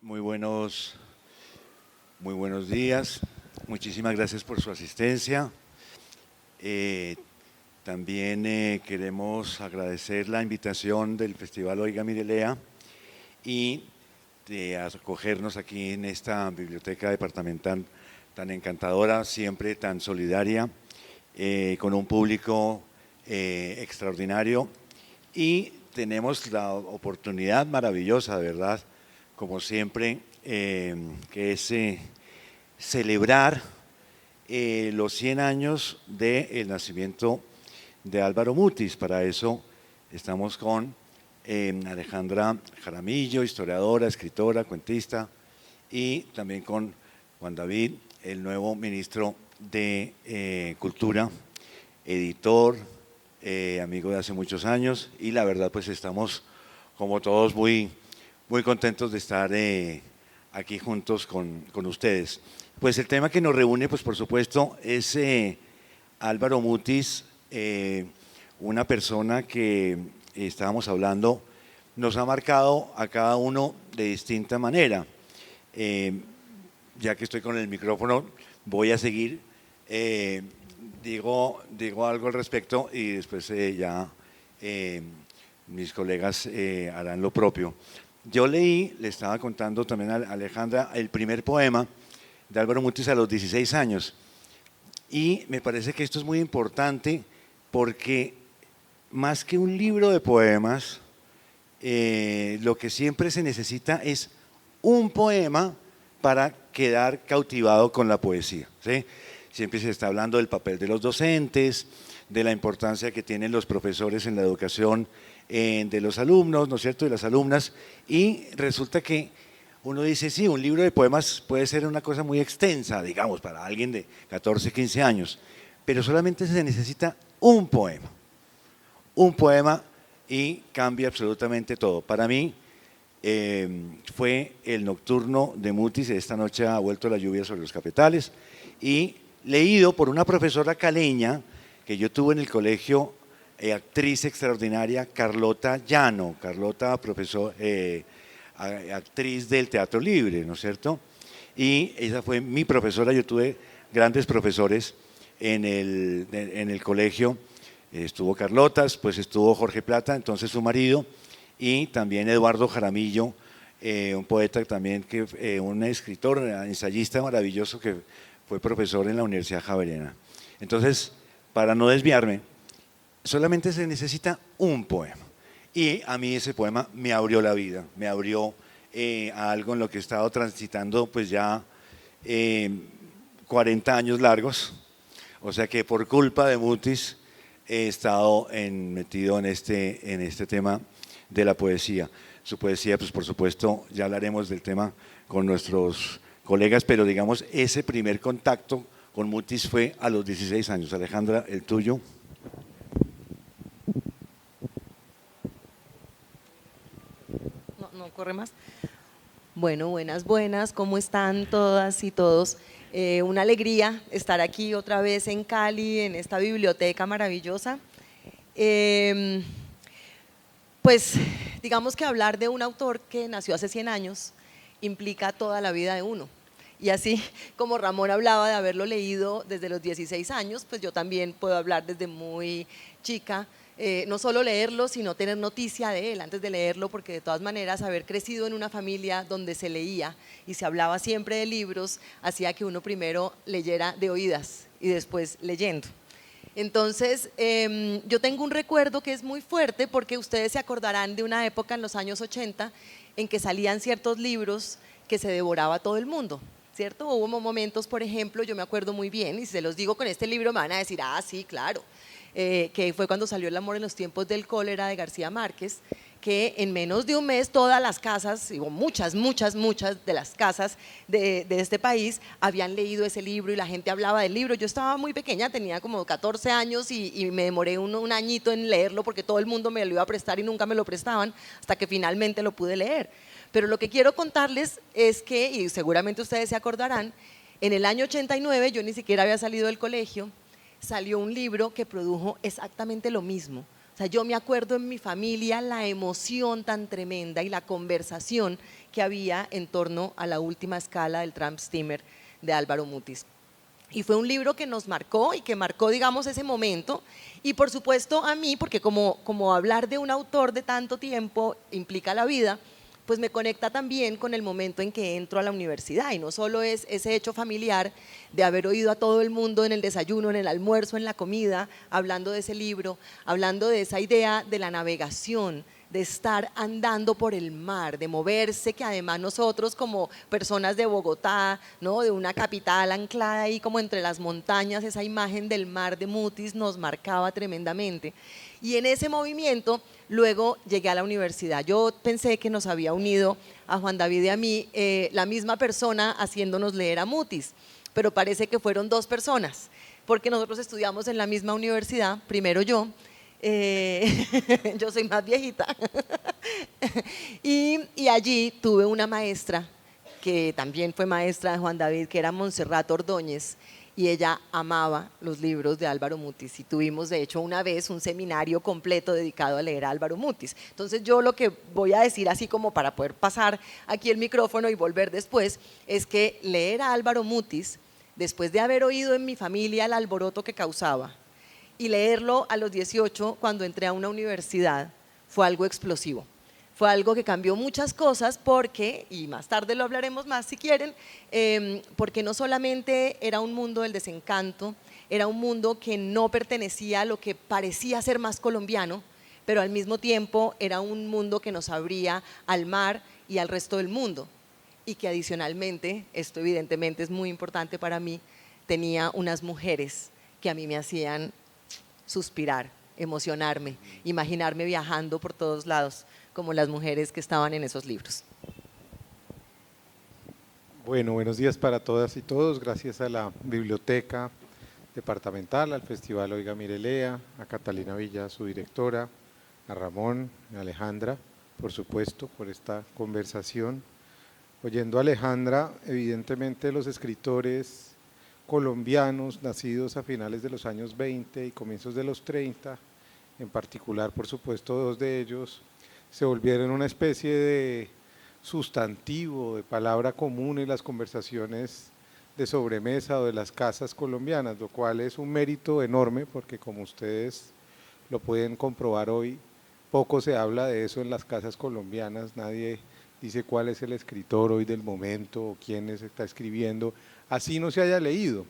Muy buenos días. Muchísimas gracias por su asistencia. También queremos agradecer la invitación del Festival Oiga Mire Lea y de acogernos aquí en esta biblioteca departamental tan encantadora, siempre tan solidaria, con un público extraordinario, y tenemos la oportunidad maravillosa, de verdad, como siempre, que es celebrar los 100 años del nacimiento de Álvaro Mutis. Para eso estamos con Alejandra Jaramillo, historiadora, escritora, cuentista, y también con Juan David, el nuevo ministro de Cultura, editor, amigo de hace muchos años, y la verdad pues estamos como todos muy contentos de estar aquí juntos con ustedes. Pues el tema que nos reúne, pues por supuesto, es Álvaro Mutis, una persona que estábamos hablando, nos ha marcado a cada uno de distinta manera. Ya que estoy con el micrófono, voy a seguir, digo algo al respecto y después ya mis colegas harán lo propio. Yo leí, le estaba contando también a Alejandra, el primer poema de Álvaro Mutis a los 16 años. Y me parece que esto es muy importante porque más que un libro de poemas, lo que siempre se necesita es un poema para quedar cautivado con la poesía, ¿sí? Siempre se está hablando del papel de los docentes, de la importancia que tienen los profesores en la educación de los alumnos, ¿no es cierto?, de las alumnas, y resulta que uno dice, sí, un libro de poemas puede ser una cosa muy extensa, digamos, para alguien de 14, 15 años, pero solamente se necesita un poema y cambia absolutamente todo. Para mí fue el nocturno de Mutis, esta noche ha vuelto la lluvia sobre los cafetales, y leído por una profesora caleña que yo tuve en el colegio, actriz extraordinaria, Carlota Llano. Carlota, actriz del Teatro Libre, ¿no es cierto? Y esa fue mi profesora. Yo tuve grandes profesores en el colegio. Estuvo Carlota, pues estuvo Jorge Plata, entonces su marido, y también Eduardo Jaramillo, un poeta también, un escritor, ensayista maravilloso que fue profesor en la Universidad Javeriana. Entonces, para no desviarme, solamente se necesita un poema. Y a mí ese poema me abrió la vida, me abrió a algo en lo que he estado transitando pues ya 40 años largos. O sea que por culpa de Mutis he estado metido en este tema de la poesía. Su poesía, pues por supuesto, ya hablaremos del tema con nuestros colegas, pero digamos, ese primer contacto con Mutis fue a los 16 años. Alejandra, el tuyo. No corre más. Bueno, buenas, ¿cómo están todas y todos? Una alegría estar aquí otra vez en Cali, en esta biblioteca maravillosa. Pues digamos que hablar de un autor que nació hace 100 años implica toda la vida de uno. Y así como Ramón hablaba de haberlo leído desde los 16 años, pues yo también puedo hablar desde muy chica, no solo leerlo, sino tener noticia de él antes de leerlo, porque de todas maneras haber crecido en una familia donde se leía y se hablaba siempre de libros, hacía que uno primero leyera de oídas y después leyendo. Entonces, yo tengo un recuerdo que es muy fuerte porque ustedes se acordarán de una época en los años 80 en que salían ciertos libros que se devoraba todo el mundo, ¿cierto? Hubo momentos, por ejemplo, yo me acuerdo muy bien, y se los digo con este libro me van a decir, ah, sí, claro, que fue cuando salió El amor en los tiempos del cólera de García Márquez, que en menos de un mes todas las casas, digo muchas de las casas de este país habían leído ese libro y la gente hablaba del libro. Yo estaba muy pequeña, tenía como 14 años y me demoré un añito en leerlo porque todo el mundo me lo iba a prestar y nunca me lo prestaban hasta que finalmente lo pude leer. Pero lo que quiero contarles es que, y seguramente ustedes se acordarán, en el año 89, yo ni siquiera había salido del colegio, salió un libro que produjo exactamente lo mismo. O sea, yo me acuerdo en mi familia la emoción tan tremenda y la conversación que había en torno a la última escala del Tramp Steamer de Álvaro Mutis. Y fue un libro que nos marcó y que marcó, digamos, ese momento. Y por supuesto a mí, porque como hablar de un autor de tanto tiempo implica la vida, pues me conecta también con el momento en que entro a la universidad. Y no solo es ese hecho familiar de haber oído a todo el mundo en el desayuno, en el almuerzo, en la comida, hablando de ese libro, hablando de esa idea de la navegación, de estar andando por el mar, de moverse, que además nosotros como personas de Bogotá, ¿no?, de una capital anclada ahí como entre las montañas, esa imagen del mar de Mutis nos marcaba tremendamente. Y en ese movimiento luego llegué a la universidad. Yo pensé que nos había unido a Juan David y a mí la misma persona haciéndonos leer a Mutis, pero parece que fueron dos personas, porque nosotros estudiamos en la misma universidad, primero yo, yo soy más viejita, y allí tuve una maestra que también fue maestra de Juan David, que era Montserrat Ordóñez, y ella amaba los libros de Álvaro Mutis, y tuvimos de hecho una vez un seminario completo dedicado a leer a Álvaro Mutis. Entonces yo lo que voy a decir, así como para poder pasar aquí el micrófono y volver después, es que leer a Álvaro Mutis, después de haber oído en mi familia el alboroto que causaba, y leerlo a los 18 cuando entré a una universidad, fue algo explosivo. Fue algo que cambió muchas cosas porque, y más tarde lo hablaremos más si quieren, porque no solamente era un mundo del desencanto, era un mundo que no pertenecía a lo que parecía ser más colombiano, pero al mismo tiempo era un mundo que nos abría al mar y al resto del mundo, y que adicionalmente, esto evidentemente es muy importante para mí, tenía unas mujeres que a mí me hacían suspirar, emocionarme, imaginarme viajando por todos lados, como las mujeres que estaban en esos libros. Bueno, buenos días para todas y todos. Gracias a la Biblioteca Departamental, al Festival Oiga Mire Lea, a Catalina Villa, su directora, a Ramón, a Alejandra, por supuesto, por esta conversación. Oyendo a Alejandra, evidentemente los escritores colombianos nacidos a finales de los años 20 y comienzos de los 30, en particular, por supuesto, dos de ellos, se volvieron una especie de sustantivo, de palabra común en las conversaciones de sobremesa o de las casas colombianas, lo cual es un mérito enorme porque, como ustedes lo pueden comprobar hoy, poco se habla de eso en las casas colombianas. Nadie dice cuál es el escritor hoy del momento o quién está escribiendo, así no se haya leído.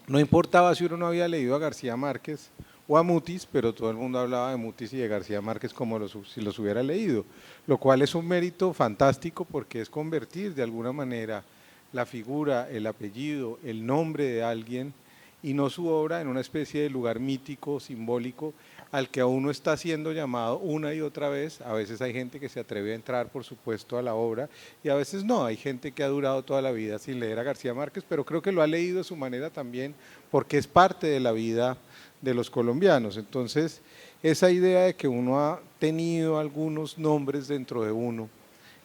No importaba si uno no había leído a García Márquez o a Mutis, pero todo el mundo hablaba de Mutis y de García Márquez como si los hubiera leído, lo cual es un mérito fantástico porque es convertir de alguna manera la figura, el apellido, el nombre de alguien y no su obra en una especie de lugar mítico, simbólico, al que a uno está siendo llamado una y otra vez. A veces hay gente que se atreve a entrar, por supuesto, a la obra, y a veces no. Hay gente que ha durado toda la vida sin leer a García Márquez, pero creo que lo ha leído a su manera también, porque es parte de la vida de los colombianos. Entonces, esa idea de que uno ha tenido algunos nombres dentro de uno,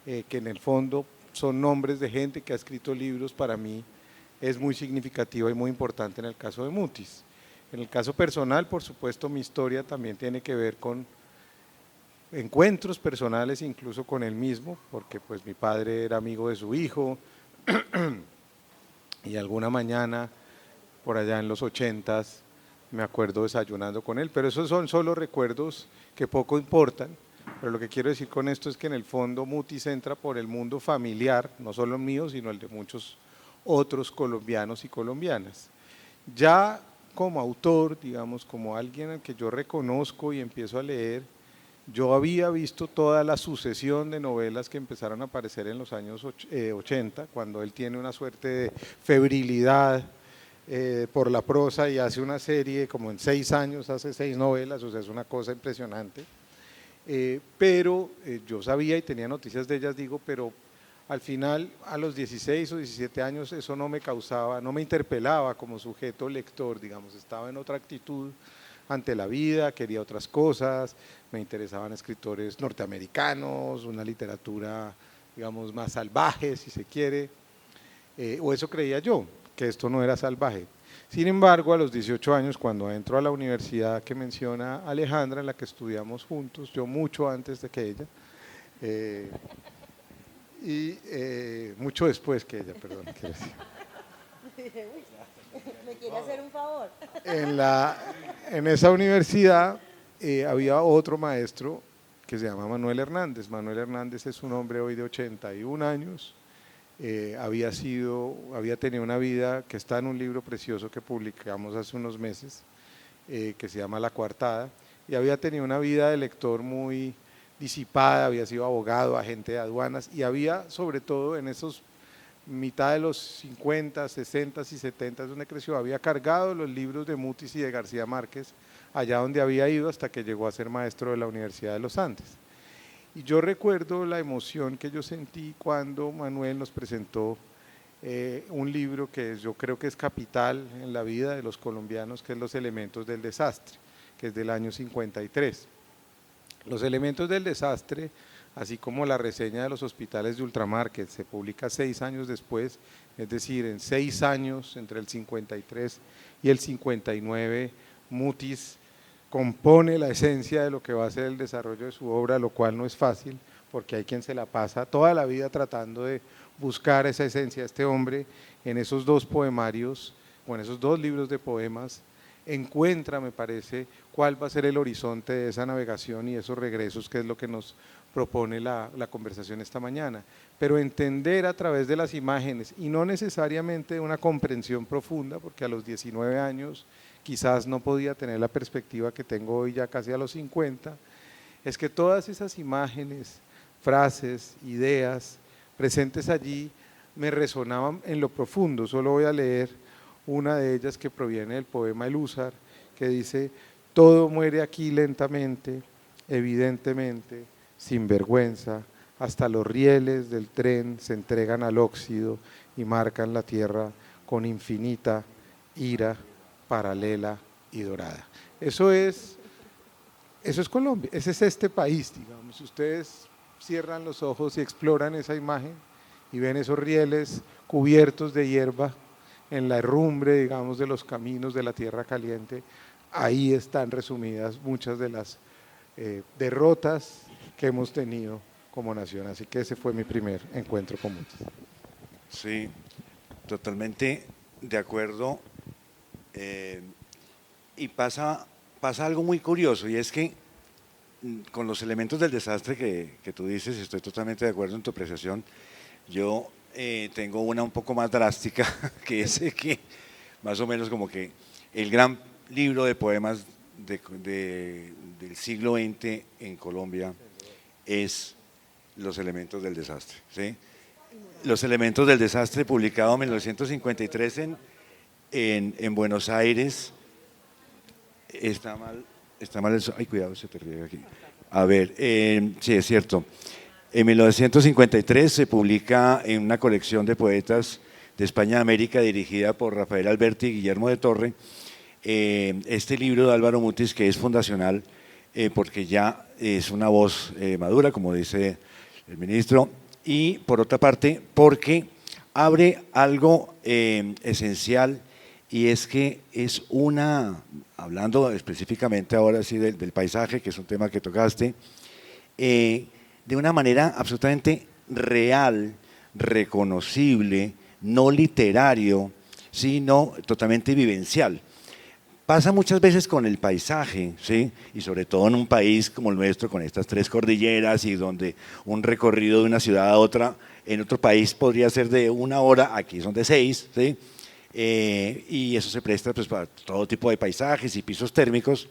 que en el fondo son nombres de gente que ha escrito libros, para mí es muy significativa y muy importante en el caso de Mutis. En el caso personal, por supuesto, mi historia también tiene que ver con encuentros personales, incluso con él mismo, porque pues mi padre era amigo de su hijo y alguna mañana, por allá en los 80s, me acuerdo desayunando con él, pero esos son solo recuerdos que poco importan. Pero lo que quiero decir con esto es que en el fondo Mutis entra por el mundo familiar, no solo el mío, sino el de muchos otros colombianos y colombianas. Ya como autor, digamos, como alguien al que yo reconozco y empiezo a leer, yo había visto toda la sucesión de novelas que empezaron a aparecer en los años 80, cuando él tiene una suerte de febrilidad por la prosa y hace una serie, como en 6 años hace 6 novelas, o sea, es una cosa impresionante. Pero yo sabía y tenía noticias de ellas, digo, pero al final a los 16 o 17 años eso no me causaba, no me interpelaba como sujeto lector, digamos, estaba en otra actitud ante la vida, quería otras cosas, me interesaban escritores norteamericanos, una literatura, digamos, más salvaje, si se quiere, o eso creía yo, que esto no era salvaje. Sin embargo, a los 18 años, cuando entro a la universidad que menciona Alejandra, en la que estudiamos juntos, yo mucho antes de que ella, mucho después que ella, perdón, quiero decir. ¿Me quiere hacer un favor? En esa universidad había otro maestro que se llama Manuel Hernández. Manuel Hernández es un hombre hoy de 81 años, había tenido una vida que está en un libro precioso que publicamos hace unos meses, que se llama La Coartada, y había tenido una vida de lector muy disipada, había sido abogado, agente de aduanas, y había, sobre todo en esos mitad de los 50, 60 y 70 donde creció, había cargado los libros de Mutis y de García Márquez allá donde había ido hasta que llegó a ser maestro de la Universidad de los Andes. Y yo recuerdo la emoción que yo sentí cuando Manuel nos presentó un libro que yo creo que es capital en la vida de los colombianos, que es Los elementos del desastre, que es del año 53. Los elementos del desastre, así como la reseña de los hospitales de ultramar, que se publica 6 años después, es decir, en 6 años, entre el 53 y el 59, Mutis compone la esencia de lo que va a ser el desarrollo de su obra, lo cual no es fácil, porque hay quien se la pasa toda la vida tratando de buscar esa esencia. Este hombre, en esos 2 poemarios, o en esos 2 libros de poemas, encuentra, me parece, cuál va a ser el horizonte de esa navegación y esos regresos, que es lo que nos propone la conversación esta mañana. Pero entender a través de las imágenes, y no necesariamente una comprensión profunda, porque a los 19 años quizás no podía tener la perspectiva que tengo hoy ya casi a los 50, es que todas esas imágenes, frases, ideas presentes allí me resonaban en lo profundo. Solo voy a leer una de ellas que proviene del poema El Húsar, que dice: todo muere aquí lentamente, evidentemente, sin vergüenza, hasta los rieles del tren se entregan al óxido y marcan la tierra con infinita ira paralela y dorada. Eso es Colombia, ese es este país, digamos. Ustedes cierran los ojos y exploran esa imagen y ven esos rieles cubiertos de hierba en la herrumbre, digamos, de los caminos de la tierra caliente. Ahí están resumidas muchas de las derrotas que hemos tenido como nación. Así que ese fue mi primer encuentro con Mutis. Sí, totalmente de acuerdo. Y pasa algo muy curioso, y es que con los elementos del desastre que tú dices, estoy totalmente de acuerdo en tu apreciación. Yo tengo una un poco más drástica, que es que más o menos como que el gran libro de poemas del siglo XX en Colombia es Los elementos del desastre, ¿sí? Los elementos del desastre, publicado en 1953 en Buenos Aires. Está mal eso. Ay, cuidado, se te riega aquí. A ver, sí, es cierto. En 1953 se publica en una colección de poetas de España y América dirigida por Rafael Alberti y Guillermo de Torre, este libro de Álvaro Mutis, que es fundacional porque ya es una voz madura, como dice el ministro, y por otra parte porque abre algo esencial, y es que es hablando específicamente ahora sí del paisaje, que es un tema que tocaste, de una manera absolutamente real, reconocible, no literario, sino totalmente vivencial. Pasa muchas veces con el paisaje, ¿sí? Y sobre todo en un país como el nuestro, con estas 3 cordilleras, y donde un recorrido de una ciudad a otra en otro país podría ser de 1 hora, aquí son de 6, ¿sí? Y eso se presta pues para todo tipo de paisajes y pisos térmicos.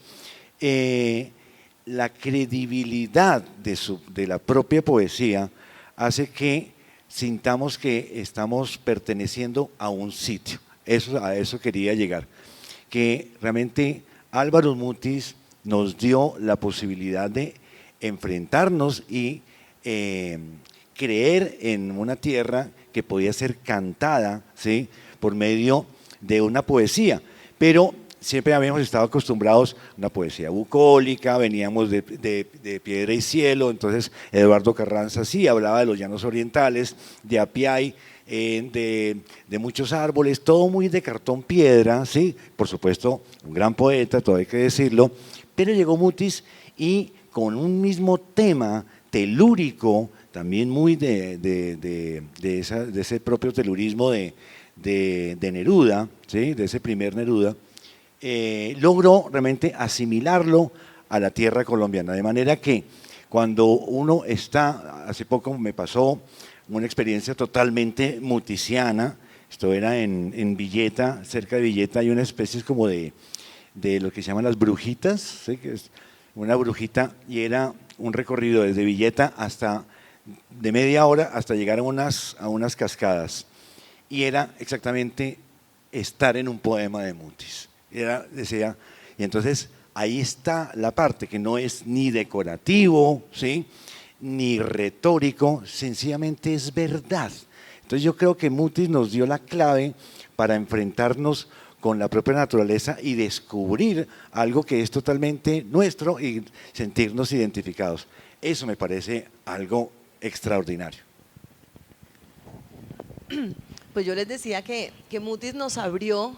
La credibilidad de la propia poesía hace que sintamos que estamos perteneciendo a un sitio. A eso quería llegar, que realmente Álvaro Mutis nos dio la posibilidad de enfrentarnos y creer en una tierra que podía ser cantada, ¿sí?, por medio de una poesía. Pero siempre habíamos estado acostumbrados a una poesía bucólica, veníamos de Piedra y Cielo, entonces Eduardo Carranza sí hablaba de los llanos orientales, de Apiay, de muchos árboles, todo muy de cartón piedra, ¿sí? Por supuesto, un gran poeta, todo hay que decirlo, pero llegó Mutis y con un mismo tema telúrico, también muy de ese propio telurismo de Neruda, ¿sí? De ese primer Neruda, logró realmente asimilarlo a la tierra colombiana, de manera que cuando uno está, hace poco me pasó una experiencia totalmente mutisiana, esto era en Villeta, cerca de Villeta hay una especie como de lo que se llaman las brujitas, ¿sí? Que es una brujita y era un recorrido desde Villeta hasta, de media hora hasta llegar a unas cascadas y era exactamente estar en un poema de Mutis. Decía, y entonces ahí está la parte que no es ni decorativo, ¿sí? Ni retórico, sencillamente es verdad. Entonces yo creo que Mutis nos dio la clave para enfrentarnos con la propia naturaleza y descubrir algo que es totalmente nuestro y sentirnos identificados. Eso me parece algo extraordinario. Pues yo les decía que Mutis nos abrió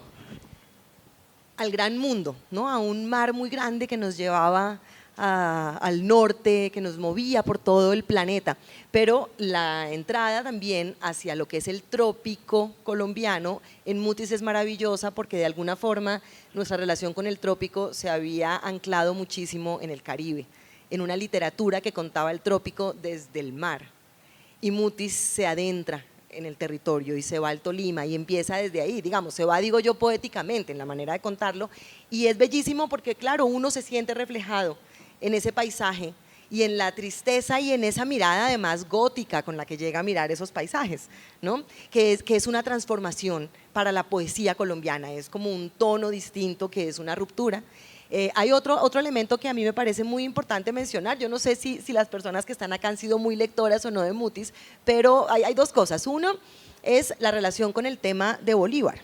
al gran mundo, ¿no? A un mar muy grande que nos llevaba al norte, que nos movía por todo el planeta, pero la entrada también hacia lo que es el trópico colombiano en Mutis es maravillosa porque de alguna forma nuestra relación con el trópico se había anclado muchísimo en el Caribe, en una literatura que contaba el trópico desde el mar, y Mutis se adentra en el territorio y se va al Tolima y empieza desde ahí, digamos, se va, digo yo, poéticamente en la manera de contarlo, y es bellísimo porque claro, uno se siente reflejado en ese paisaje y en la tristeza y en esa mirada además gótica con la que llega a mirar esos paisajes, ¿no? Que es una transformación para la poesía colombiana, es como un tono distinto que es una ruptura. Hay otro elemento que a mí me parece muy importante mencionar, yo no sé si las personas que están acá han sido muy lectoras o no de Mutis, pero hay dos cosas. Uno es la relación con el tema de Bolívar.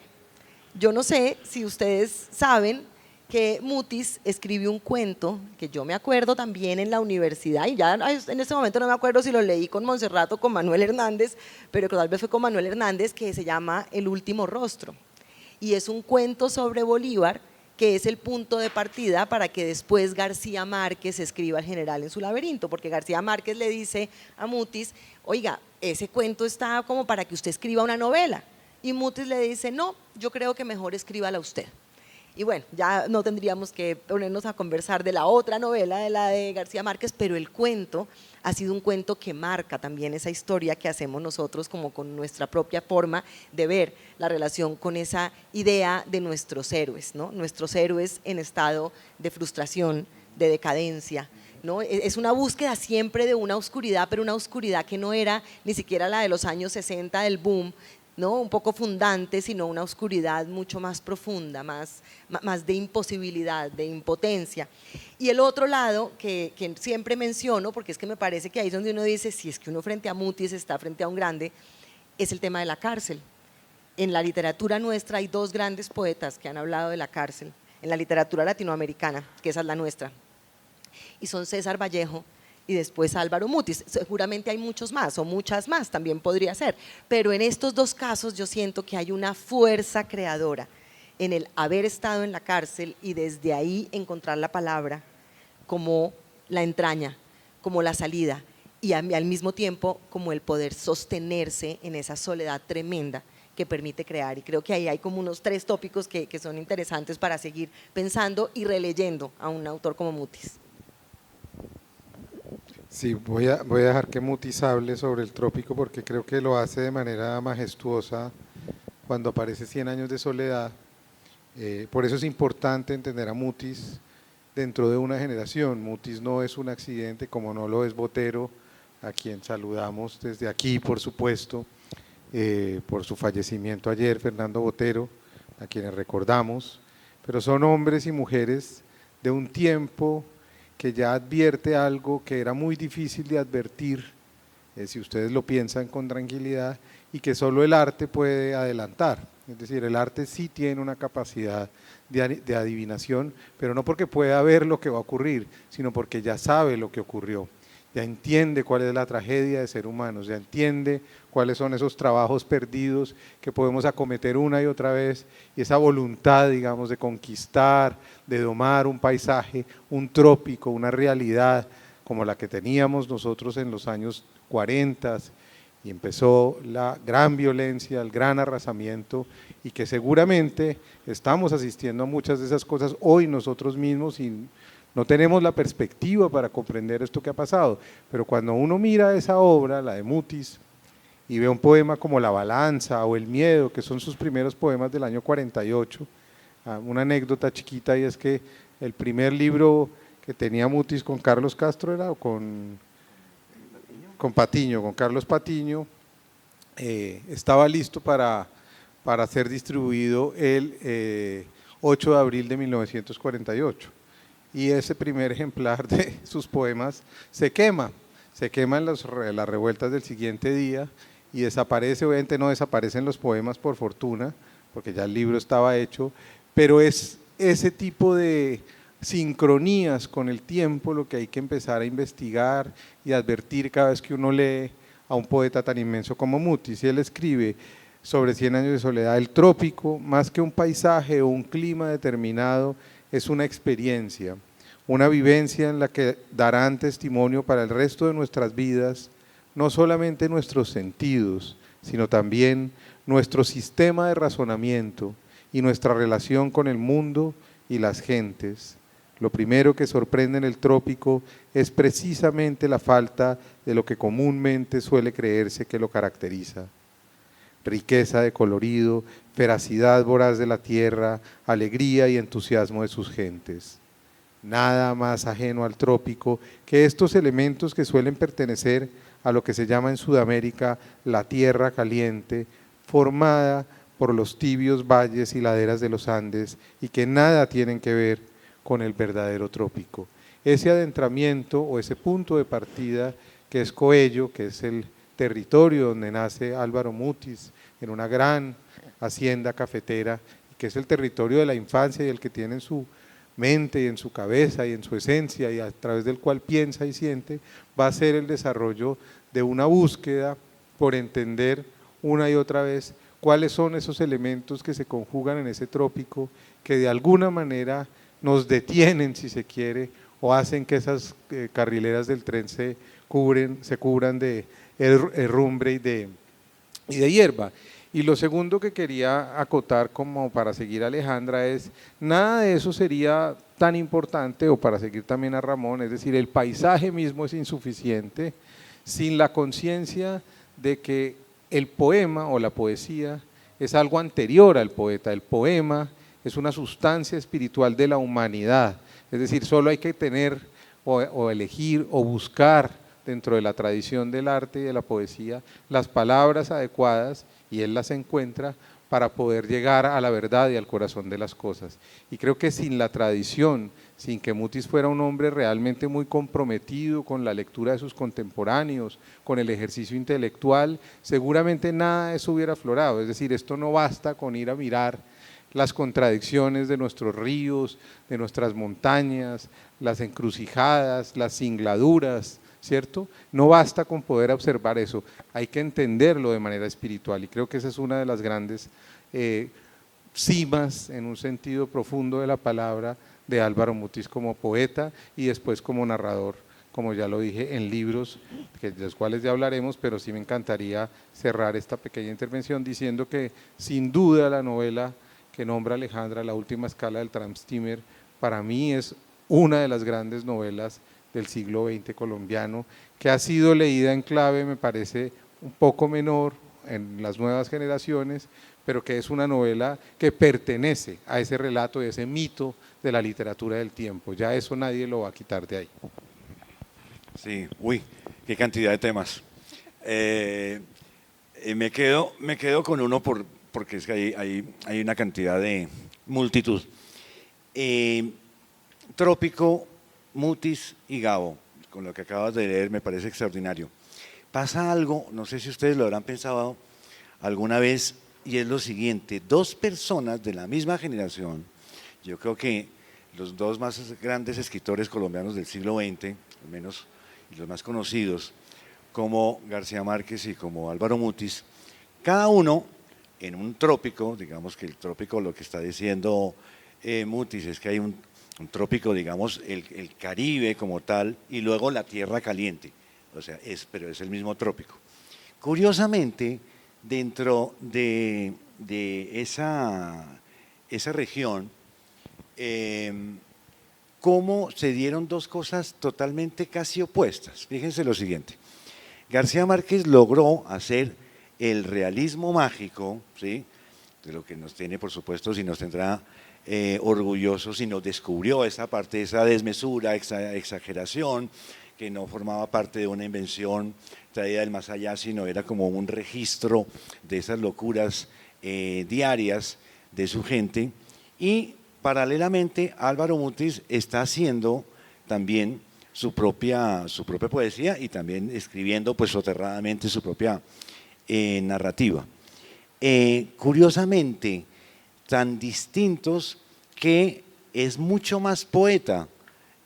Yo no sé si ustedes saben que Mutis escribió un cuento que yo me acuerdo también en la universidad, y ya en este momento no me acuerdo si lo leí con Montserrat o con Manuel Hernández, pero que tal vez fue con Manuel Hernández, que se llama El último rostro. Y es un cuento sobre Bolívar que es el punto de partida para que después García Márquez escriba El general en su laberinto, porque García Márquez le dice a Mutis, oiga, ese cuento está como para que usted escriba una novela, y Mutis le dice, no, yo creo que mejor escríbala usted. Y bueno, ya no tendríamos que ponernos a conversar de la otra novela, de la de García Márquez, pero el cuento ha sido un cuento que marca también esa historia que hacemos nosotros como con nuestra propia forma de ver la relación con esa idea de nuestros héroes, ¿no? Nuestros héroes en estado de frustración, de decadencia, ¿no? Es una búsqueda siempre de una oscuridad, pero una oscuridad que no era ni siquiera la de los años 60 del boom, ¿no? Un poco fundante, sino una oscuridad mucho más profunda, más de imposibilidad, de impotencia. Y el otro lado que siempre menciono, porque es que me parece que ahí es donde uno dice, si es que uno frente a Mutis está frente a un grande, es el tema de la cárcel. En la literatura nuestra hay dos grandes poetas que han hablado de la cárcel, en la literatura latinoamericana, que esa es la nuestra, y son César Vallejo y después Álvaro Mutis. Seguramente hay muchos más o muchas más, también podría ser, pero en estos dos casos yo siento que hay una fuerza creadora en el haber estado en la cárcel y desde ahí encontrar la palabra como la entraña, como la salida y al mismo tiempo como el poder sostenerse en esa soledad tremenda que permite crear. Y creo que ahí hay como unos 3 tópicos que son interesantes para seguir pensando y releyendo a un autor como Mutis. Sí, voy a dejar que Mutis hable sobre el trópico porque creo que lo hace de manera majestuosa cuando aparece 100 años de soledad. Por eso es importante entender a Mutis dentro de una generación. Mutis no es un accidente, como no lo es Botero, a quien saludamos desde aquí, por supuesto, por su fallecimiento ayer, Fernando Botero, a quienes recordamos, pero son hombres y mujeres de un tiempo que ya advierte algo que era muy difícil de advertir, si ustedes lo piensan con tranquilidad, y que solo el arte puede adelantar. Es decir, el arte sí tiene una capacidad de adivinación, pero no porque pueda ver lo que va a ocurrir, sino porque ya sabe lo que ocurrió, ya entiende cuál es la tragedia de ser humanos, ya entiende cuáles son esos trabajos perdidos que podemos acometer una y otra vez, y esa voluntad, digamos, de conquistar, de domar un paisaje, un trópico, una realidad como la que teníamos nosotros en los años 40, y empezó la gran violencia, el gran arrasamiento, y que seguramente estamos asistiendo a muchas de esas cosas hoy nosotros mismos y no tenemos la perspectiva para comprender esto que ha pasado. Pero cuando uno mira esa obra, la de Mutis, y ve un poema como La Balanza o El Miedo, que son sus primeros poemas del año 48, una anécdota chiquita, y es que el primer libro que tenía Mutis con Carlos Castro era con Patiño, con Carlos Patiño, estaba listo para ser distribuido el 8 de abril de 1948, y ese primer ejemplar de sus poemas se quema en las revueltas del siguiente día y desaparece. Obviamente no desaparecen los poemas, por fortuna, porque ya el libro estaba hecho, pero es ese tipo de sincronías con el tiempo lo que hay que empezar a investigar y advertir cada vez que uno lee a un poeta tan inmenso como Mutis. Y él escribe sobre 100 años de soledad: el trópico, más que un paisaje o un clima determinado, es una experiencia, una vivencia en la que darán testimonio para el resto de nuestras vidas, no solamente nuestros sentidos, sino también nuestro sistema de razonamiento y nuestra relación con el mundo y las gentes. Lo primero que sorprende en el trópico es precisamente la falta de lo que comúnmente suele creerse que lo caracteriza: riqueza de colorido, feracidad voraz de la tierra, alegría y entusiasmo de sus gentes. Nada más ajeno al trópico que estos elementos que suelen pertenecer a lo que se llama en Sudamérica la tierra caliente, formada por los tibios valles y laderas de los Andes, y que nada tienen que ver con el verdadero trópico. Ese adentramiento o ese punto de partida que es Coello, que es el territorio donde nace Álvaro Mutis, en una gran hacienda cafetera, que es el territorio de la infancia y el que tiene en su mente y en su cabeza y en su esencia y a través del cual piensa y siente, va a ser el desarrollo de una búsqueda por entender una y otra vez cuáles son esos elementos que se conjugan en ese trópico, que de alguna manera nos detienen, si se quiere, o hacen que esas carrileras del tren se cubran de herrumbre y de hierba. Y lo segundo que quería acotar, como para seguir a Alejandra, es nada de eso sería tan importante, o para seguir también a Ramón, es decir, el paisaje mismo es insuficiente sin la conciencia de que el poema o la poesía es algo anterior al poeta. El poema es una sustancia espiritual de la humanidad, es decir, solo hay que tener o elegir o buscar dentro de la tradición del arte y de la poesía las palabras adecuadas, y él las encuentra para poder llegar a la verdad y al corazón de las cosas. Y creo que sin la tradición, sin que Mutis fuera un hombre realmente muy comprometido con la lectura de sus contemporáneos, con el ejercicio intelectual, seguramente nada de eso hubiera aflorado. Es decir, esto no basta con ir a mirar las contradicciones de nuestros ríos, de nuestras montañas, las encrucijadas, las singladuras, ¿cierto? No basta con poder observar eso, hay que entenderlo de manera espiritual, y creo que esa es una de las grandes cimas, en un sentido profundo de la palabra, de Álvaro Mutis como poeta y después como narrador, como ya lo dije, en libros, de los cuales ya hablaremos, pero sí me encantaría cerrar esta pequeña intervención diciendo que sin duda la novela que nombra Alejandra, La última escala del Tramsteamer, para mí es una de las grandes novelas del siglo XX colombiano, que ha sido leída en clave, me parece, un poco menor en las nuevas generaciones, pero que es una novela que pertenece a ese relato y ese mito de la literatura del tiempo. Ya eso nadie lo va a quitar de ahí. Sí, uy, qué cantidad de temas. Me quedo con uno porque es que hay una cantidad de multitud. Trópico, Mutis y Gabo, con lo que acabas de leer, me parece extraordinario. Pasa algo, no sé si ustedes lo habrán pensado alguna vez, y es lo siguiente: dos personas de la misma generación, yo creo que los dos más grandes escritores colombianos del siglo XX, al menos, y los más conocidos, como García Márquez y como Álvaro Mutis, cada uno en un trópico. Digamos que el trópico, lo que está diciendo Mutis, es que hay un trópico, digamos, el Caribe como tal, y luego la tierra caliente, o sea, pero es el mismo trópico. Curiosamente, dentro de esa región, cómo se dieron dos cosas totalmente casi opuestas. Fíjense lo siguiente: García Márquez logró hacer el realismo mágico, ¿sí?, de lo que nos tiene, por supuesto, si nos tendrá orgullosos, y nos descubrió esa parte, esa desmesura, esa exageración, que no formaba parte de una invención traída del más allá, sino era como un registro de esas locuras diarias de su gente. Y paralelamente, Álvaro Mutis está haciendo también su propia poesía, y también escribiendo, pues, soterradamente su propia narrativa. Curiosamente, tan distintos, que es mucho más poeta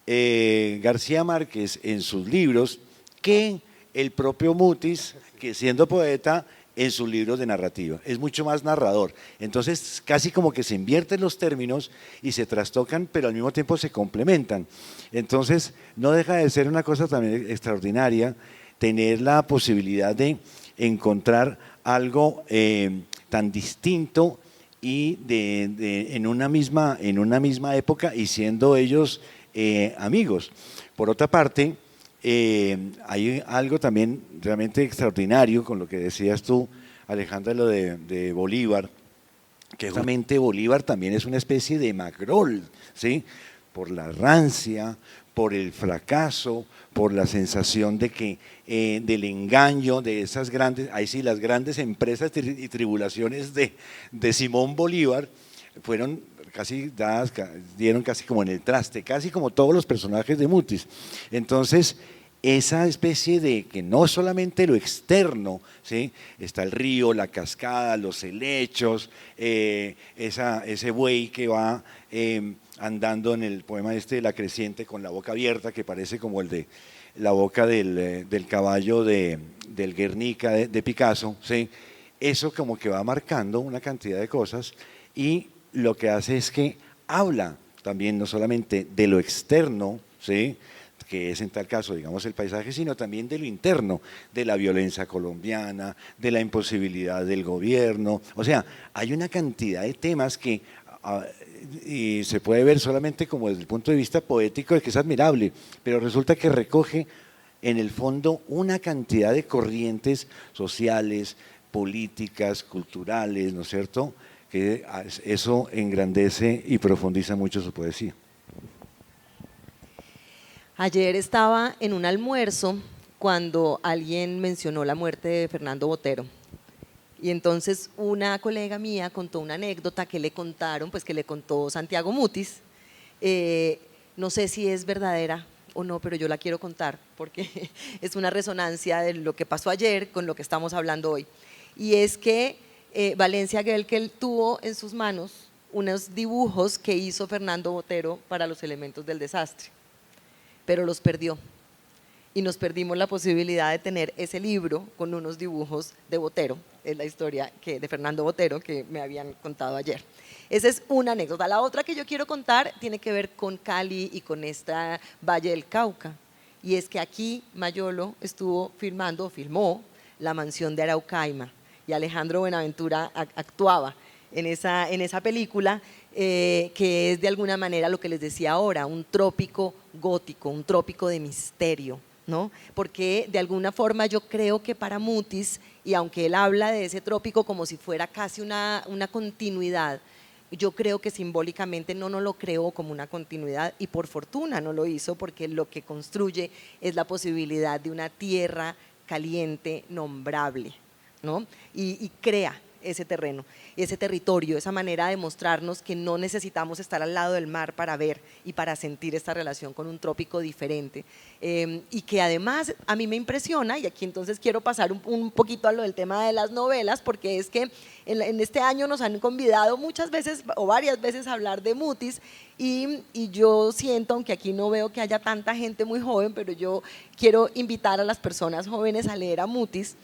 García Márquez en sus libros que el propio Mutis, que siendo poeta en sus libros de narrativa, es mucho más narrador. Entonces casi como que se invierten los términos y se trastocan, pero al mismo tiempo se complementan. Entonces no deja de ser una cosa también extraordinaria tener la posibilidad de encontrar algo tan distinto y en una misma época, y siendo ellos amigos. Por otra parte, hay algo también realmente extraordinario con lo que decías tú, Alejandra, lo de Bolívar, que justamente Bolívar también es una especie de Magrol, ¿sí?, por la rancia, por el fracaso, por la sensación de que del engaño de esas grandes, ahí sí, las grandes empresas y tribulaciones de Simón Bolívar fueron casi dadas, dieron casi como en el traste, casi como todos los personajes de Mutis. Entonces, esa especie de que no solamente lo externo, ¿sí?, está el río, la cascada, los helechos, ese buey que va andando en el poema este de La Creciente con la boca abierta, que parece como el de la boca del caballo del Guernica de Picasso, ¿sí?, eso como que va marcando una cantidad de cosas, y lo que hace es que habla también no solamente de lo externo, ¿sí?, que es en tal caso, digamos, el paisaje, sino también de lo interno, de la violencia colombiana, de la imposibilidad del gobierno. O sea, hay una cantidad de temas que y se puede ver solamente como desde el punto de vista poético, que es admirable, pero resulta que recoge en el fondo una cantidad de corrientes sociales, políticas, culturales, ¿no es cierto?, que eso engrandece y profundiza mucho su poesía. Ayer estaba en un almuerzo cuando alguien mencionó la muerte de Fernando Botero, y entonces una colega mía contó una anécdota que le contaron, pues que le contó Santiago Mutis. No sé si es verdadera o no, pero yo la quiero contar porque es una resonancia de lo que pasó ayer con lo que estamos hablando hoy. Y es que Valencia Guelkel tuvo en sus manos unos dibujos que hizo Fernando Botero para los elementos del desastre, pero los perdió, y nos perdimos la posibilidad de tener ese libro con unos dibujos de Botero. Es la historia de Fernando Botero que me habían contado ayer. Esa es una anécdota. La otra que yo quiero contar tiene que ver con Cali y con esta Valle del Cauca, y es que aquí Mayolo filmó La Mansión de Araucaima, y Alejandro Buenaventura actuaba en esa película, que es de alguna manera lo que les decía ahora, un trópico gótico, un trópico de misterio, ¿no? Porque de alguna forma yo creo que para Mutis, y aunque él habla de ese trópico como si fuera casi una continuidad, yo creo que simbólicamente no lo creó como una continuidad, y por fortuna no lo hizo, porque lo que construye es la posibilidad de una tierra caliente nombrable, ¿no? Y crea ese terreno, ese territorio, esa manera de mostrarnos que no necesitamos estar al lado del mar para ver y para sentir esta relación con un trópico diferente. Y que además a mí me impresiona, y aquí entonces quiero pasar un poquito a lo del tema de las novelas, porque es que en este año nos han convidado muchas veces o varias veces a hablar de Mutis, y yo siento, aunque aquí no veo que haya tanta gente muy joven, pero yo quiero invitar a las personas jóvenes a leer a Mutis,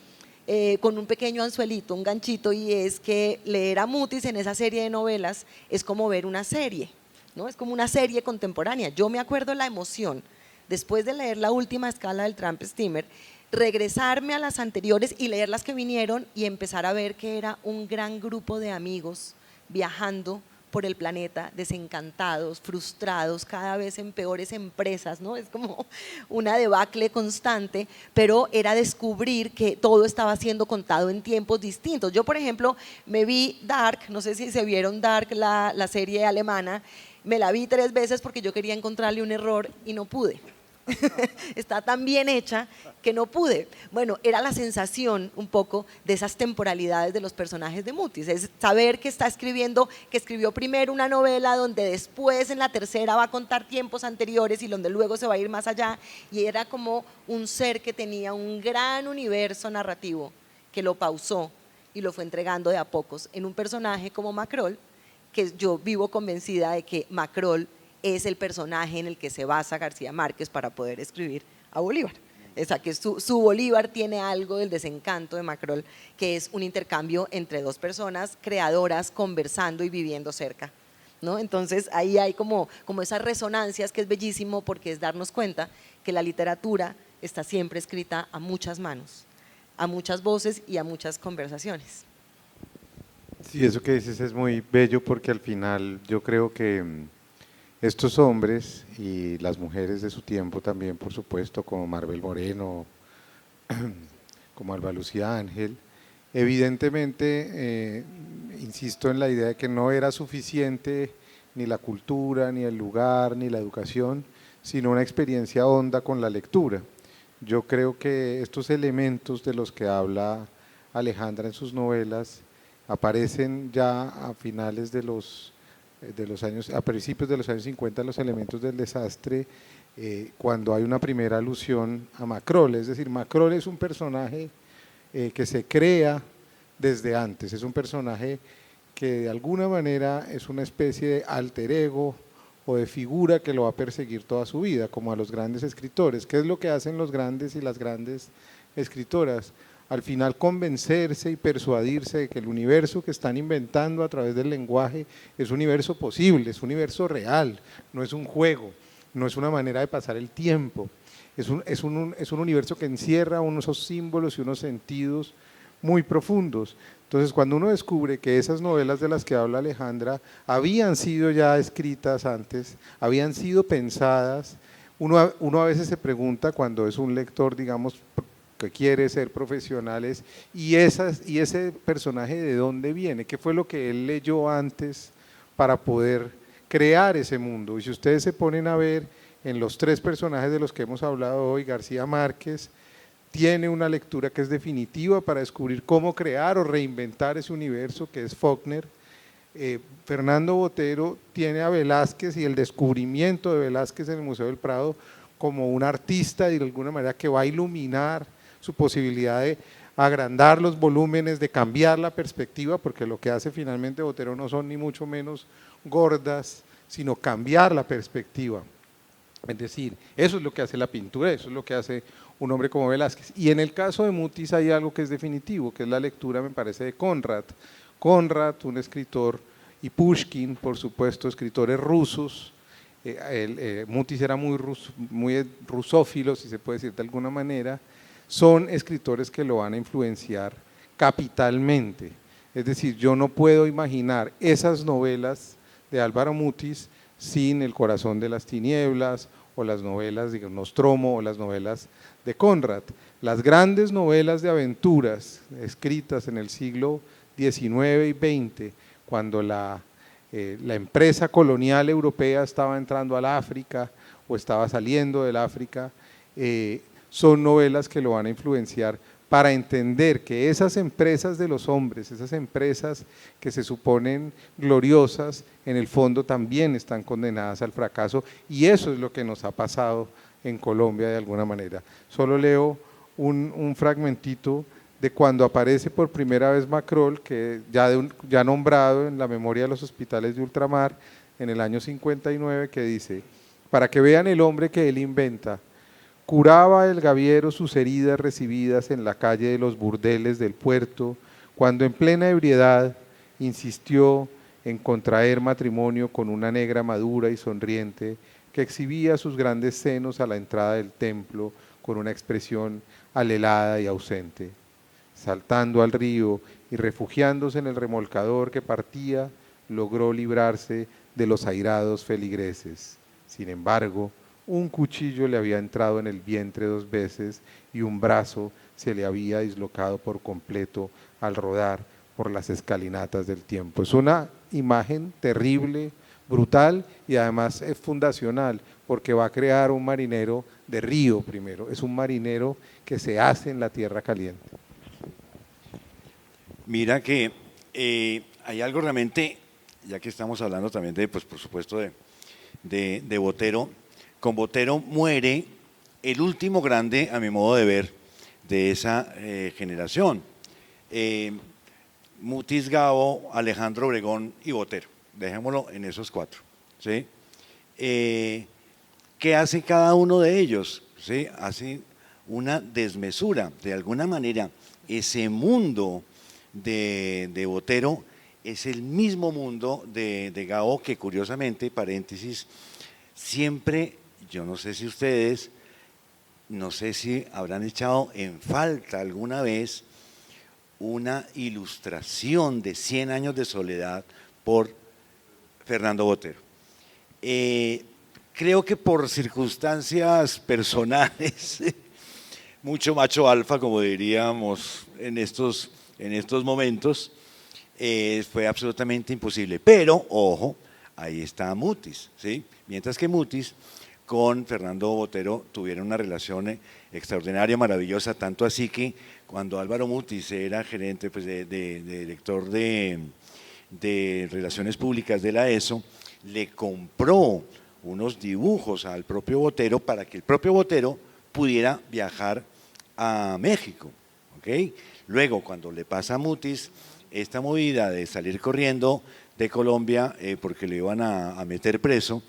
con un pequeño anzuelito, un ganchito, y es que leer a Mutis en esa serie de novelas es como ver una serie, ¿no? Es como una serie contemporánea. Yo me acuerdo la emoción, después de leer la última escala del Tramp Steamer, regresarme a las anteriores y leer las que vinieron y empezar a ver que era un gran grupo de amigos viajando por el planeta, desencantados, frustrados, cada vez en peores empresas, ¿no? Es como una debacle constante, pero era descubrir que todo estaba siendo contado en tiempos distintos. Yo, por ejemplo, me vi Dark, no sé si se vieron Dark, la serie alemana, me la vi 3 veces porque yo quería encontrarle un error y no pude. Está tan bien hecha que no pude. Bueno, era la sensación un poco de esas temporalidades de los personajes de Mutis, es saber que está escribiendo, que escribió primero una novela donde después en la tercera va a contar tiempos anteriores y donde luego se va a ir más allá, y era como un ser que tenía un gran universo narrativo que lo pausó y lo fue entregando de a pocos en un personaje como Macrol, que yo vivo convencida de que Macrol es el personaje en el que se basa García Márquez para poder escribir a Bolívar. O sea, que su Bolívar tiene algo del desencanto de Macrol, que es un intercambio entre dos personas creadoras conversando y viviendo cerca, ¿no? Entonces ahí hay como esas resonancias que es bellísimo, porque es darnos cuenta que la literatura está siempre escrita a muchas manos, a muchas voces y a muchas conversaciones. Sí, eso que dices es muy bello, porque al final yo creo que estos hombres y las mujeres de su tiempo también, por supuesto, como Maribel Moreno, como Alba Lucía Ángel, evidentemente, insisto en la idea de que no era suficiente ni la cultura, ni el lugar, ni la educación, sino una experiencia honda con la lectura. Yo creo que estos elementos de los que habla Alejandra en sus novelas aparecen ya a finales de los años, a principios de los años 50, los elementos del desastre, cuando hay una primera alusión a Macrol. Es decir, Macrol es un personaje que se crea desde antes, es un personaje que de alguna manera es una especie de alter ego o de figura que lo va a perseguir toda su vida, como a los grandes escritores. ¿Qué es lo que hacen los grandes y las grandes escritoras? Al final convencerse y persuadirse de que el universo que están inventando a través del lenguaje es un universo posible, es un universo real, no es un juego, no es una manera de pasar el tiempo, es un universo que encierra unos símbolos y unos sentidos muy profundos. Entonces, cuando uno descubre que esas novelas de las que habla Alejandra habían sido ya escritas antes, habían sido pensadas, uno a veces se pregunta, cuando es un lector, digamos, que quiere ser profesionales, y ese personaje de dónde viene, qué fue lo que él leyó antes para poder crear ese mundo. Y si ustedes se ponen a ver en los 3 personajes de los que hemos hablado hoy, García Márquez tiene una lectura que es definitiva para descubrir cómo crear o reinventar ese universo, que es Faulkner. Fernando Botero tiene a Velázquez y el descubrimiento de Velázquez en el Museo del Prado como un artista, de alguna manera, que va a iluminar su posibilidad de agrandar los volúmenes, de cambiar la perspectiva, porque lo que hace finalmente Botero no son ni mucho menos gordas, sino cambiar la perspectiva. Es decir, eso es lo que hace la pintura, eso es lo que hace un hombre como Velázquez. Y en el caso de Mutis hay algo que es definitivo, que es la lectura, me parece, de Conrad. Conrad, un escritor, y Pushkin, por supuesto, escritores rusos. Mutis era muy rusófilo, si se puede decir de alguna manera. Son escritores que lo van a influenciar capitalmente. Es decir, yo no puedo imaginar esas novelas de Álvaro Mutis sin El corazón de las tinieblas, o las novelas de Nostromo, o las novelas de Conrad. Las grandes novelas de aventuras escritas en el siglo XIX y XX, cuando la empresa colonial europea estaba entrando al África o estaba saliendo del África, son novelas que lo van a influenciar para entender que esas empresas de los hombres, esas empresas que se suponen gloriosas, en el fondo también están condenadas al fracaso, y eso es lo que nos ha pasado en Colombia de alguna manera. Solo leo un fragmentito de cuando aparece por primera vez Macrol, que ya nombrado en la memoria de los hospitales de ultramar, en el año 59, que dice: para que vean el hombre que él inventa, curaba el gaviero sus heridas recibidas en la calle de los burdeles del puerto, cuando en plena ebriedad insistió en contraer matrimonio con una negra madura y sonriente que exhibía sus grandes senos a la entrada del templo con una expresión alelada y ausente. Saltando al río y refugiándose en el remolcador que partía, logró librarse de los airados feligreses. Sin embargo, un cuchillo le había entrado en el vientre 2 veces y un brazo se le había dislocado por completo al rodar por las escalinatas del tiempo. Es una imagen terrible, brutal, y además es fundacional, porque va a crear un marinero de río primero, es un marinero que se hace en la tierra caliente. Mira que hay algo realmente, ya que estamos hablando también de, pues por supuesto, de Botero. Con Botero muere el último grande, a mi modo de ver, de esa generación. Mutis, Gabo, Alejandro Obregón y Botero. Dejémoslo en esos 4. ¿Sí? ¿Qué hace cada uno de ellos? ¿Sí? Hace una desmesura. De alguna manera, ese mundo de Botero es el mismo mundo de Gabo, que curiosamente, paréntesis, siempre, yo no sé si ustedes, no sé si habrán echado en falta alguna vez una ilustración de 100 años de soledad por Fernando Botero. Creo que por circunstancias personales, mucho macho alfa, como diríamos en estos momentos, fue absolutamente imposible. Pero, ojo, ahí está Mutis, ¿sí? Mientras que Mutis con Fernando Botero tuvieron una relación extraordinaria, maravillosa, tanto así que cuando Álvaro Mutis era gerente, pues, de director de Relaciones Públicas de la ESO, le compró unos dibujos al propio Botero para que el propio Botero pudiera viajar a México, ¿ok? Luego, cuando le pasa a Mutis esta movida de salir corriendo de Colombia porque le iban a meter preso,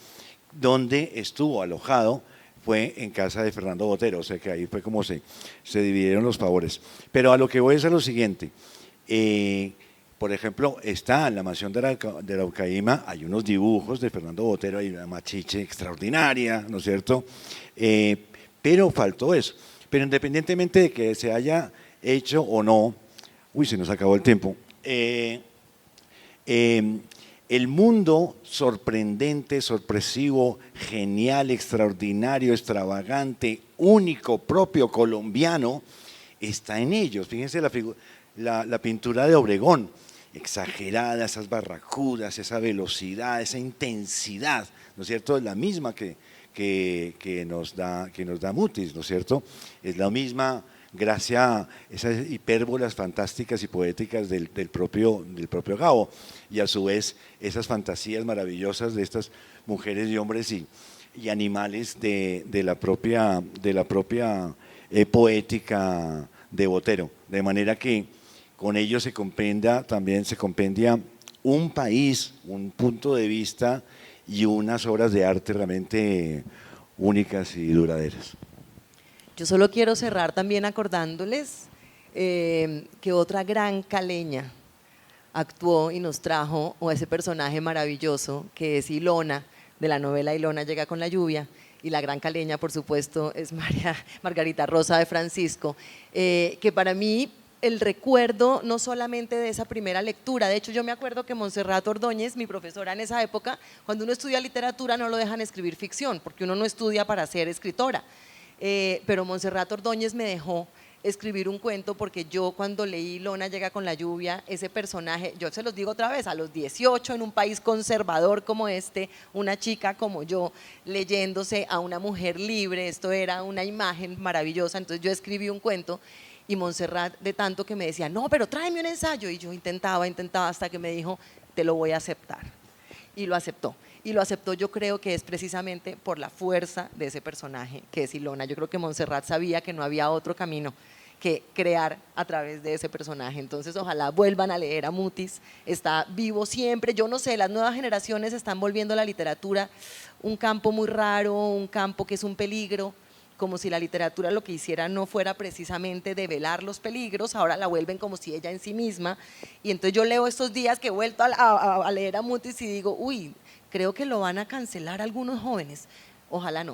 donde estuvo alojado fue en casa de Fernando Botero, o sea que ahí fue como se dividieron los favores. Pero a lo que voy es a lo siguiente, por ejemplo, está en la mansión de la Araucaíma, hay unos dibujos de Fernando Botero, hay una machiche extraordinaria, ¿no es cierto? Pero faltó eso. Pero independientemente de que se haya hecho o no, uy, se nos acabó el tiempo, el mundo sorprendente, sorpresivo, genial, extraordinario, extravagante, único, propio, colombiano, está en ellos. Fíjense la pintura de Obregón, exagerada, esas barracudas, esa velocidad, esa intensidad, ¿no es cierto? Es la misma que nos da Mutis, ¿no es cierto? Es la misma gracias a esas hipérbolas fantásticas y poéticas del propio Gabo, y a su vez esas fantasías maravillosas de estas mujeres y hombres y animales de la propia poética de Botero, de manera que con ello se compendia un país, un punto de vista y unas obras de arte realmente únicas y duraderas. Yo solo quiero cerrar también acordándoles que otra gran caleña actuó y nos trajo ese personaje maravilloso que es Ilona, de la novela Ilona llega con la lluvia, y la gran caleña, por supuesto, es Margarita Rosa de Francisco, que para mí el recuerdo no solamente de esa primera lectura, de hecho yo me acuerdo que Montserrat Ordóñez, mi profesora en esa época, cuando uno estudia literatura no lo dejan escribir ficción, porque uno no estudia para ser escritora, pero Montserrat Ordóñez me dejó escribir un cuento porque yo cuando leí Ilona llega con la lluvia, ese personaje, yo se los digo otra vez, a los 18 en un país conservador como este, una chica como yo leyéndose a una mujer libre, esto era una imagen maravillosa, entonces yo escribí un cuento Y Montserrat, de tanto que me decía, no, pero tráeme un ensayo, y yo intentaba hasta que me dijo, te lo voy a aceptar. Y lo aceptó. Y lo aceptó, yo creo que es precisamente por la fuerza de ese personaje que es Ilona. Yo creo que Montserrat sabía que no había otro camino que crear a través de ese personaje. Entonces ojalá vuelvan a leer a Mutis, está vivo siempre. Yo no sé, las nuevas generaciones están volviendo a la literatura un campo muy raro, un campo que es un peligro, como si la literatura lo que hiciera no fuera precisamente develar los peligros, ahora la vuelven como si ella en sí misma. Y entonces yo leo estos días que he vuelto a leer a Mutis y digo, uy, creo que lo van a cancelar algunos jóvenes. Ojalá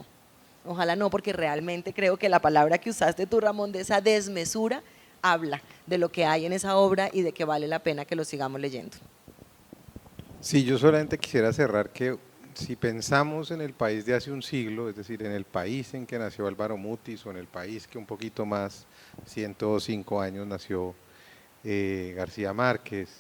no, porque realmente creo que la palabra que usaste tú, Ramón, de esa desmesura, habla de lo que hay en esa obra y de que vale la pena que lo sigamos leyendo. Sí, yo solamente quisiera cerrar que si pensamos en el país de hace un siglo, es decir, en el país en que nació Álvaro Mutis o en el país que un poquito más, 105 años, nació García Márquez,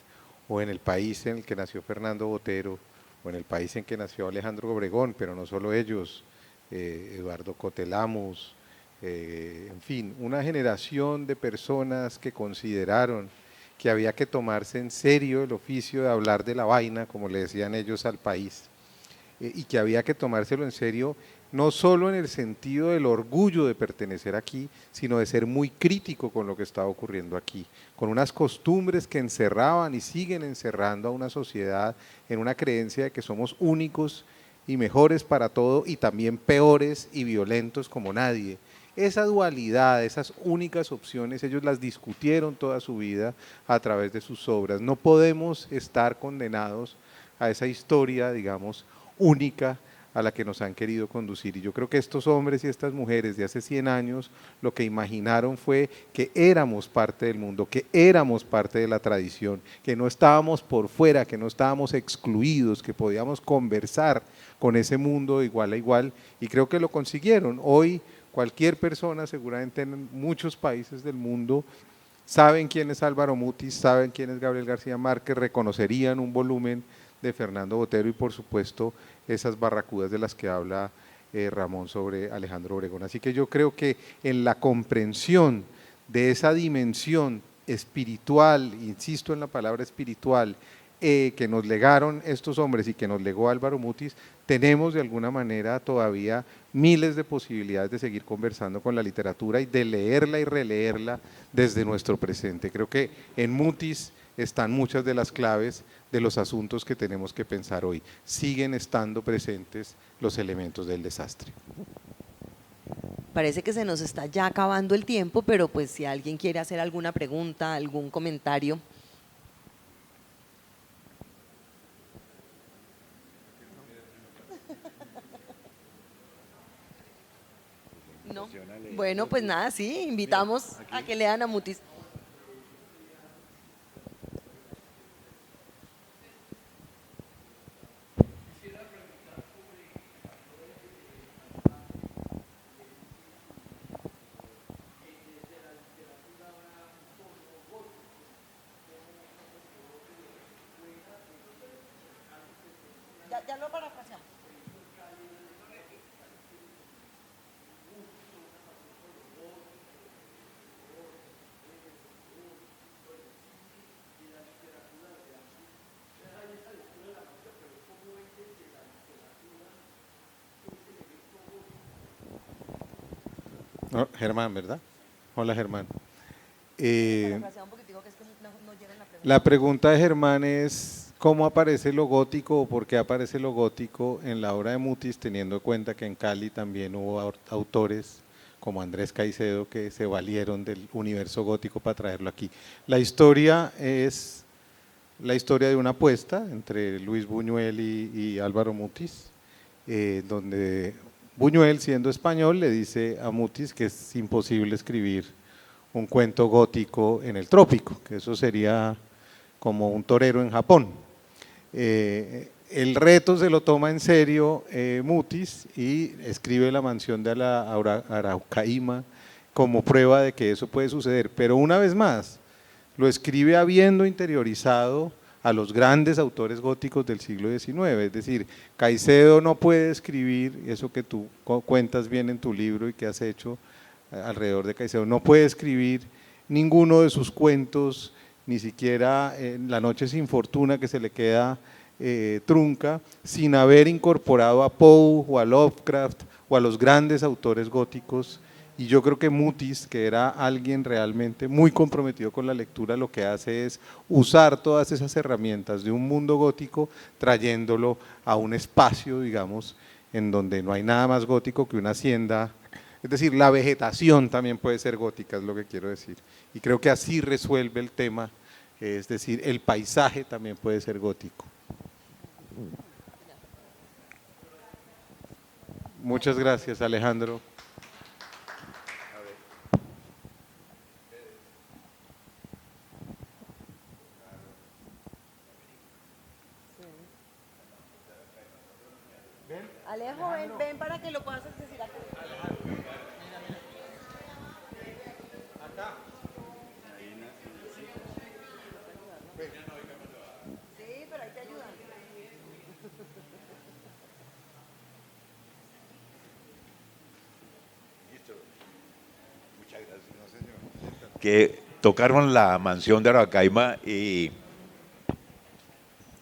o en el país en el que nació Fernando Botero, o en el país en que nació Alejandro Obregón, pero no solo ellos, Eduardo Cotelamus, en fin, una generación de personas que consideraron que había que tomarse en serio el oficio de hablar de la vaina, como le decían ellos al país, y que había que tomárselo en serio, no solo en el sentido del orgullo de pertenecer aquí, sino de ser muy crítico con lo que estaba ocurriendo aquí, con unas costumbres que encerraban y siguen encerrando a una sociedad en una creencia de que somos únicos y mejores para todo y también peores y violentos como nadie. Esa dualidad, esas únicas opciones, ellos las discutieron toda su vida a través de sus obras. No podemos estar condenados a esa historia, digamos, única a la que nos han querido conducir. Y yo creo que estos hombres y estas mujeres de hace 100 años lo que imaginaron fue que éramos parte del mundo, que éramos parte de la tradición, que no estábamos por fuera, que no estábamos excluidos, que podíamos conversar con ese mundo igual a igual, y creo que lo consiguieron. Hoy cualquier persona, seguramente en muchos países del mundo, saben quién es Álvaro Mutis, saben quién es Gabriel García Márquez, reconocerían un volumen de Fernando Botero y por supuesto esas barracudas de las que habla Ramón sobre Alejandro Obregón. Así que yo creo que en la comprensión de esa dimensión espiritual, insisto en la palabra espiritual, que nos legaron estos hombres y que nos legó Álvaro Mutis, tenemos de alguna manera todavía miles de posibilidades de seguir conversando con la literatura y de leerla y releerla desde nuestro presente. Creo que en Mutis están muchas de las claves de los asuntos que tenemos que pensar hoy. Siguen estando presentes los elementos del desastre. Parece que se nos está ya acabando el tiempo, pero pues si alguien quiere hacer alguna pregunta, algún comentario. No. Bueno, pues nada, sí, invitamos a que lean a Mutis. Ya lo parafraseamos. No, Germán, ¿verdad? Hola, Germán. La pregunta de Germán es ¿cómo aparece lo gótico o por qué aparece lo gótico en la obra de Mutis, teniendo en cuenta que en Cali también hubo autores como Andrés Caicedo que se valieron del universo gótico para traerlo aquí? La historia es la historia de una apuesta entre Luis Buñuel y Álvaro Mutis, donde Buñuel, siendo español, le dice a Mutis que es imposible escribir un cuento gótico en el trópico, que eso sería como un torero en Japón. El reto se lo toma en serio Mutis y escribe La mansión de la Araucaíma como prueba de que eso puede suceder, pero una vez más lo escribe habiendo interiorizado a los grandes autores góticos del siglo XIX, es decir, Caicedo no puede escribir, eso que tú cuentas bien en tu libro y que has hecho alrededor de Caicedo, no puede escribir ninguno de sus cuentos, ni siquiera La noche sin fortuna, que se le queda trunca, sin haber incorporado a Poe o a Lovecraft o a los grandes autores góticos. Y yo creo que Mutis, que era alguien realmente muy comprometido con la lectura, lo que hace es usar todas esas herramientas de un mundo gótico, trayéndolo a un espacio, digamos, en donde no hay nada más gótico que una hacienda. Es decir, la vegetación también puede ser gótica, es lo que quiero decir. Y creo que así resuelve el tema, es decir, el paisaje también puede ser gótico. Muchas gracias, Alejandro. Alejo, ven para que lo puedas decir acá. Sí, pero ahí te ayudan. Muchas gracias, no, señor. Que tocaron la mansión de Aracaima y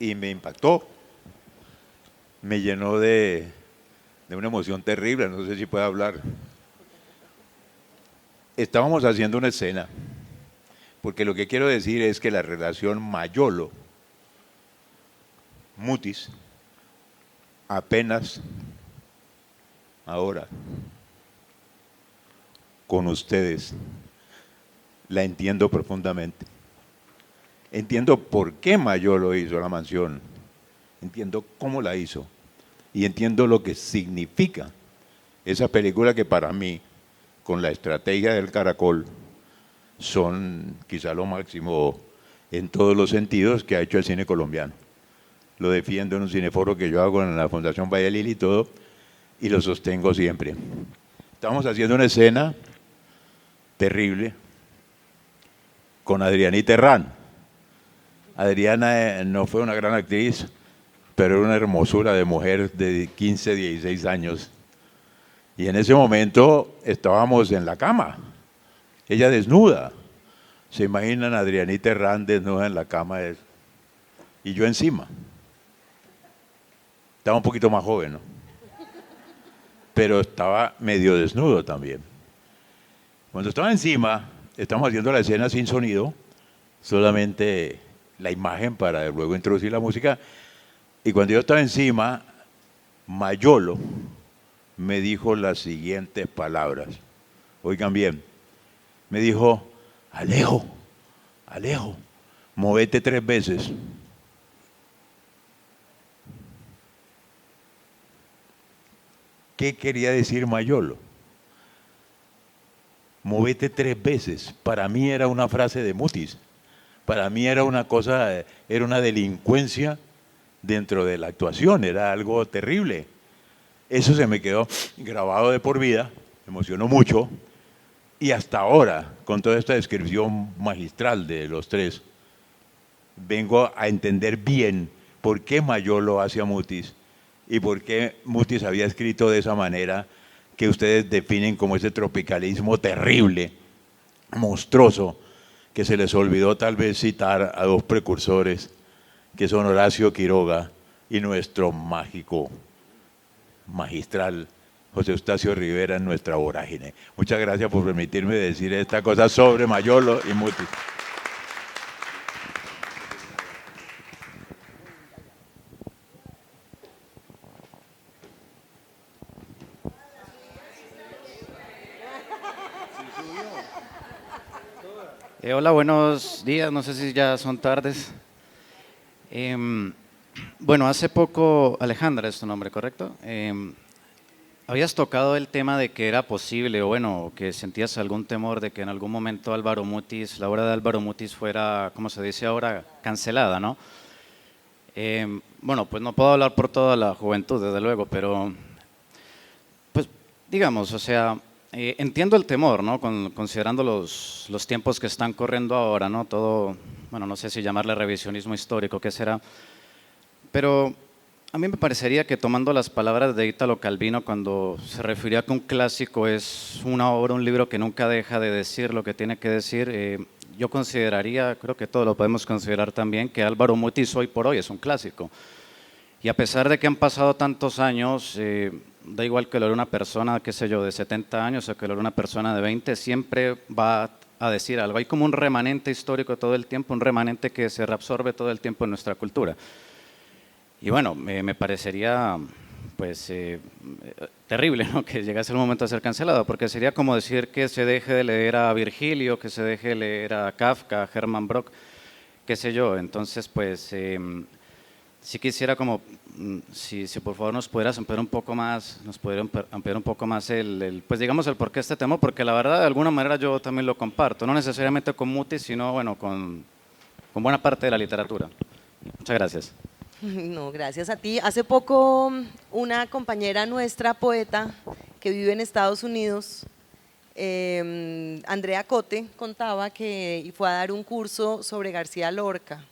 me impactó, me llenó de una emoción terrible, no sé si puedo hablar. Estábamos haciendo una escena, porque lo que quiero decir es que la relación Mayolo-Mutis apenas ahora con ustedes la entiendo profundamente. Entiendo por qué Mayolo hizo la mansión, entiendo cómo la hizo y entiendo lo que significa esa película que para mí, con la estrategia del Caracol, son quizá lo máximo en todos los sentidos que ha hecho el cine colombiano. Lo defiendo en un cineforo que yo hago en la Fundación Valle Lili y todo, y lo sostengo siempre. Estamos haciendo una escena terrible con Adrianita Herrán. Adriana no fue una gran actriz, pero era una hermosura de mujer de 15, 16 años. Y en ese momento estábamos en la cama, ella desnuda. ¿Se imaginan a Adrianita Herrán desnuda en la cama? Y yo encima. Estaba un poquito más joven, ¿no? Pero estaba medio desnudo también. Cuando estaba encima, estamos haciendo la escena sin sonido, solamente la imagen para luego introducir la música. Y cuando yo estaba encima, Mayolo me dijo las siguientes palabras. Oigan bien, me dijo: Alejo, Alejo, movete 3 veces. ¿Qué quería decir Mayolo? Movete 3 veces. Para mí era una frase de Mutis. Para mí era una cosa, era una delincuencia dentro de la actuación, era algo terrible. Eso se me quedó grabado de por vida, me emocionó mucho. Y hasta ahora, con toda esta descripción magistral de los tres, vengo a entender bien por qué Mayolo hacía Mutis y por qué Mutis había escrito de esa manera que ustedes definen como ese tropicalismo terrible, monstruoso, que se les olvidó tal vez citar a 2 precursores, que son Horacio Quiroga y nuestro mágico, magistral José Eustacio Rivera en nuestra vorágine. Muchas gracias por permitirme decir esta cosa sobre Mayolo y Mutis. Hola, buenos días, no sé si ya son tardes. Bueno, hace poco, Alejandra es tu nombre, ¿correcto? Habías tocado el tema de que era posible, o bueno, que sentías algún temor de que en algún momento Álvaro Mutis, la obra de Álvaro Mutis fuera, como se dice ahora, cancelada, ¿no? Bueno, pues no puedo hablar por toda la juventud, desde luego, pero, pues, digamos, o sea, entiendo el temor, ¿no? Considerando los tiempos que están corriendo ahora, ¿no? Todo, bueno, no sé si llamarle revisionismo histórico, ¿qué será? Pero A mí me parecería que tomando las palabras de Ítalo Calvino cuando se refería a que un clásico es una obra, un libro que nunca deja de decir lo que tiene que decir, yo consideraría, creo que todos lo podemos considerar también, que Álvaro Mutis hoy por hoy es un clásico. Y a pesar de que han pasado tantos años, da igual que lo era una persona, qué sé yo, de 70 años o que lo era una persona de 20, siempre va a decir algo. Hay como un remanente histórico todo el tiempo, un remanente que se reabsorbe todo el tiempo en nuestra cultura. Y bueno, me parecería pues terrible, ¿no?, que llegase el momento de ser cancelado, porque sería como decir que se deje de leer a Virgilio, que se deje de leer a Kafka, a Hermann Brock, qué sé yo. Entonces, pues sí quisiera como, si por favor nos pudieras ampliar un poco más, pues digamos el porqué de este tema, porque la verdad de alguna manera yo también lo comparto, no necesariamente con Mutis, sino bueno, con buena parte de la literatura. Muchas gracias. No, gracias a ti. Hace poco una compañera nuestra, poeta, que vive en Estados Unidos, Andrea Cote, contaba que fue a dar un curso sobre García Lorca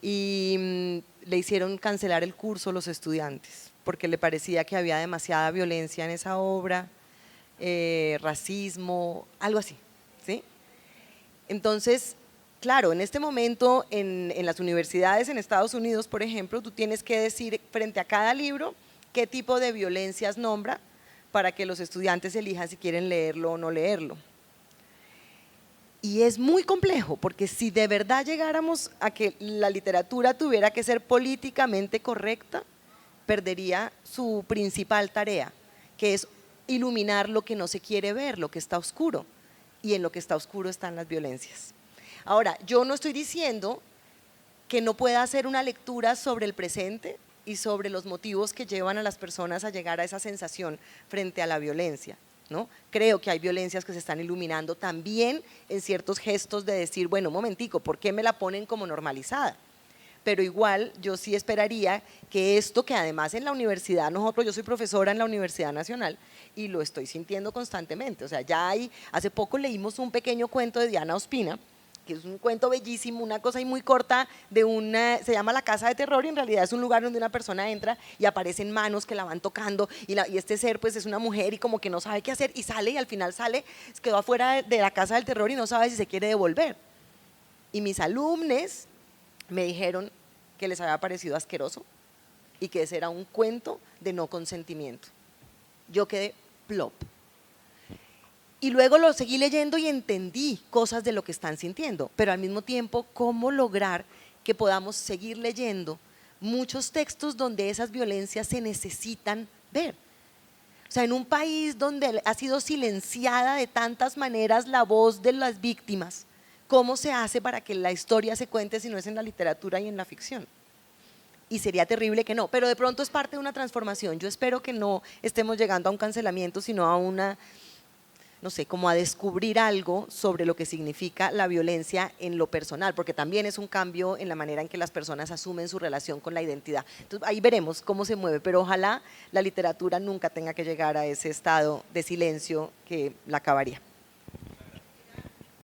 y le hicieron cancelar el curso los estudiantes porque le parecía que había demasiada violencia en esa obra, racismo, algo así, ¿sí? Entonces, claro, en este momento en las universidades en Estados Unidos, por ejemplo, tú tienes que decir frente a cada libro qué tipo de violencias nombra para que los estudiantes elijan si quieren leerlo o no leerlo. Y es muy complejo, porque si de verdad llegáramos a que la literatura tuviera que ser políticamente correcta, perdería su principal tarea, que es iluminar lo que no se quiere ver, lo que está oscuro, y en lo que está oscuro están las violencias. Ahora, yo no estoy diciendo que no pueda hacer una lectura sobre el presente y sobre los motivos que llevan a las personas a llegar a esa sensación frente a la violencia, ¿no? Creo que hay violencias que se están iluminando también en ciertos gestos de decir, bueno, un momentico, ¿por qué me la ponen como normalizada? Pero igual yo sí esperaría que esto, que además en la universidad, yo soy profesora en la Universidad Nacional y lo estoy sintiendo constantemente, o sea, hace poco leímos un pequeño cuento de Diana Ospina, que es un cuento bellísimo, una cosa ahí muy corta, se llama La Casa de Terror, y en realidad es un lugar donde una persona entra y aparecen manos que la van tocando, y este ser pues es una mujer y como que no sabe qué hacer, y sale, y al final quedó afuera de la Casa del Terror y no sabe si se quiere devolver. Y mis alumnos me dijeron que les había parecido asqueroso y que ese era un cuento de no consentimiento. Yo quedé plop. Y luego lo seguí leyendo y entendí cosas de lo que están sintiendo, pero al mismo tiempo, ¿cómo lograr que podamos seguir leyendo muchos textos donde esas violencias se necesitan ver? O sea, en un país donde ha sido silenciada de tantas maneras la voz de las víctimas, ¿cómo se hace para que la historia se cuente si no es en la literatura y en la ficción? Y sería terrible que no, pero de pronto es parte de una transformación. Yo espero que no estemos llegando a un cancelamiento, sino a una, no sé, como a descubrir algo sobre lo que significa la violencia en lo personal, porque también es un cambio en la manera en que las personas asumen su relación con la identidad. Entonces ahí veremos cómo se mueve, pero ojalá la literatura nunca tenga que llegar a ese estado de silencio que la acabaría.